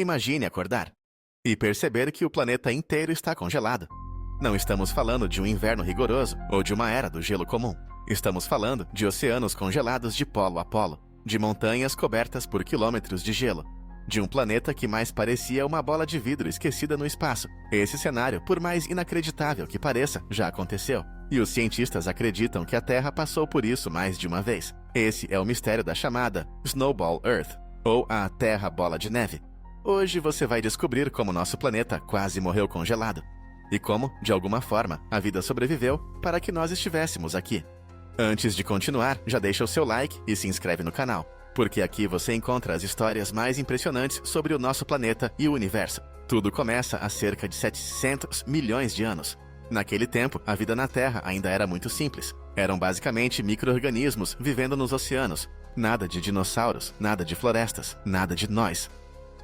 Imagine acordar e perceber que o planeta inteiro está congelado. Não estamos falando de um inverno rigoroso ou de uma era do gelo comum. Estamos falando de oceanos congelados de polo a polo, de montanhas cobertas por quilômetros de gelo, de um planeta que mais parecia uma bola de vidro esquecida no espaço. Esse cenário, por mais inacreditável que pareça, já aconteceu. E os cientistas acreditam que a Terra passou por isso mais de uma vez. Esse é o mistério da chamada Snowball Earth, ou a Terra Bola de Neve. Hoje você vai descobrir como nosso planeta quase morreu congelado e como, de alguma forma, a vida sobreviveu para que nós estivéssemos aqui. Antes de continuar, já deixa o seu like e se inscreve no canal, porque aqui você encontra as histórias mais impressionantes sobre o nosso planeta e o universo. Tudo começa há cerca de 700 milhões de anos. Naquele tempo, a vida na Terra ainda era muito simples. Eram basicamente micro-organismos vivendo nos oceanos. Nada de dinossauros, nada de florestas, nada de nós.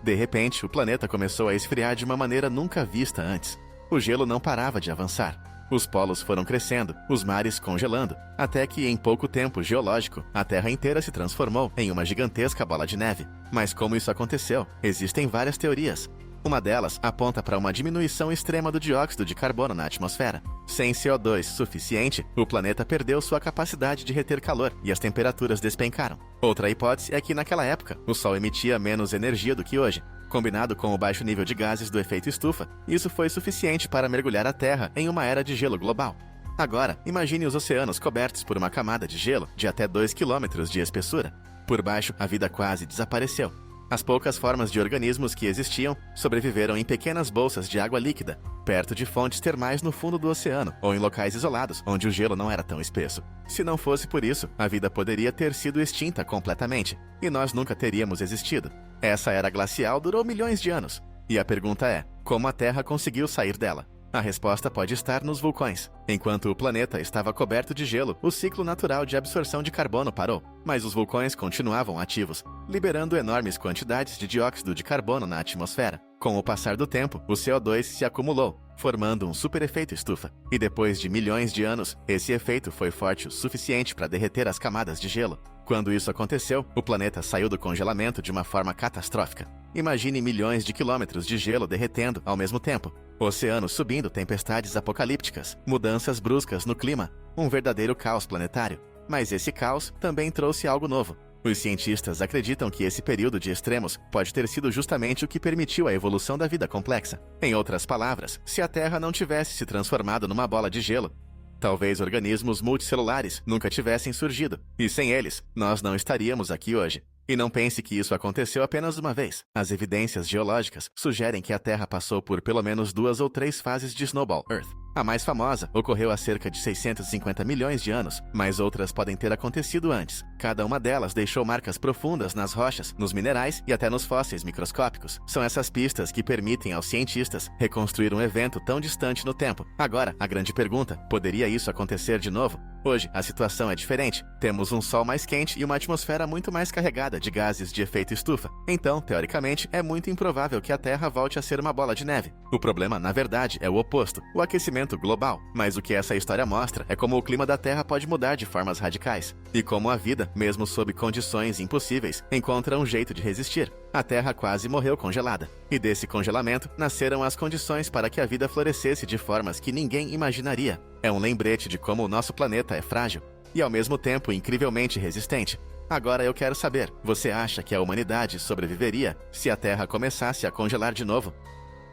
De repente, o planeta começou a esfriar de uma maneira nunca vista antes. O gelo não parava de avançar. Os polos foram crescendo, os mares congelando, até que em pouco tempo geológico, a Terra inteira se transformou em uma gigantesca bola de neve. Mas como isso aconteceu? Existem várias teorias. Uma delas aponta para uma diminuição extrema do dióxido de carbono na atmosfera. Sem CO2 suficiente, o planeta perdeu sua capacidade de reter calor e as temperaturas despencaram. Outra hipótese é que naquela época, o Sol emitia menos energia do que hoje. Combinado com o baixo nível de gases do efeito estufa, isso foi suficiente para mergulhar a Terra em uma era de gelo global. Agora, imagine os oceanos cobertos por uma camada de gelo de até 2 km de espessura. Por baixo, a vida quase desapareceu. As poucas formas de organismos que existiam sobreviveram em pequenas bolsas de água líquida, perto de fontes termais no fundo do oceano ou em locais isolados, onde o gelo não era tão espesso. Se não fosse por isso, a vida poderia ter sido extinta completamente, e nós nunca teríamos existido. Essa era glacial durou milhões de anos. E a pergunta é, como a Terra conseguiu sair dela? A resposta pode estar nos vulcões. Enquanto o planeta estava coberto de gelo, o ciclo natural de absorção de carbono parou, mas os vulcões continuavam ativos, liberando enormes quantidades de dióxido de carbono na atmosfera. Com o passar do tempo, o CO2 se acumulou, formando um super efeito estufa. E depois de milhões de anos, esse efeito foi forte o suficiente para derreter as camadas de gelo. Quando isso aconteceu, o planeta saiu do congelamento de uma forma catastrófica. Imagine milhões de quilômetros de gelo derretendo ao mesmo tempo. Oceanos subindo, tempestades apocalípticas, mudanças bruscas no clima, um verdadeiro caos planetário. Mas esse caos também trouxe algo novo. Os cientistas acreditam que esse período de extremos pode ter sido justamente o que permitiu a evolução da vida complexa. Em outras palavras, se a Terra não tivesse se transformado numa bola de gelo, talvez organismos multicelulares nunca tivessem surgido, e sem eles, nós não estaríamos aqui hoje. E não pense que isso aconteceu apenas uma vez. As evidências geológicas sugerem que a Terra passou por pelo menos 2 ou 3 fases de Snowball Earth. A mais famosa ocorreu há cerca de 650 milhões de anos, mas outras podem ter acontecido antes. Cada uma delas deixou marcas profundas nas rochas, nos minerais e até nos fósseis microscópicos. São essas pistas que permitem aos cientistas reconstruir um evento tão distante no tempo. Agora, a grande pergunta, poderia isso acontecer de novo? Hoje, a situação é diferente. Temos um sol mais quente e uma atmosfera muito mais carregada de gases de efeito estufa. Então, teoricamente, é muito improvável que a Terra volte a ser uma bola de neve. O problema, na verdade, é o oposto, o aquecimento global. Mas o que essa história mostra é como o clima da Terra pode mudar de formas radicais. E como a vida, mesmo sob condições impossíveis, encontra um jeito de resistir. A Terra quase morreu congelada. E desse congelamento, nasceram as condições para que a vida florescesse de formas que ninguém imaginaria. É um lembrete de como o nosso planeta é frágil e, ao mesmo tempo, incrivelmente resistente. Agora eu quero saber, você acha que a humanidade sobreviveria se a Terra começasse a congelar de novo?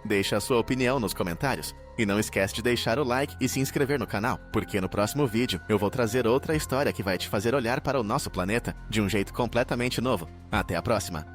Deixa a sua opinião nos comentários. E não esquece de deixar o like e se inscrever no canal, porque no próximo vídeo eu vou trazer outra história que vai te fazer olhar para o nosso planeta de um jeito completamente novo. Até a próxima!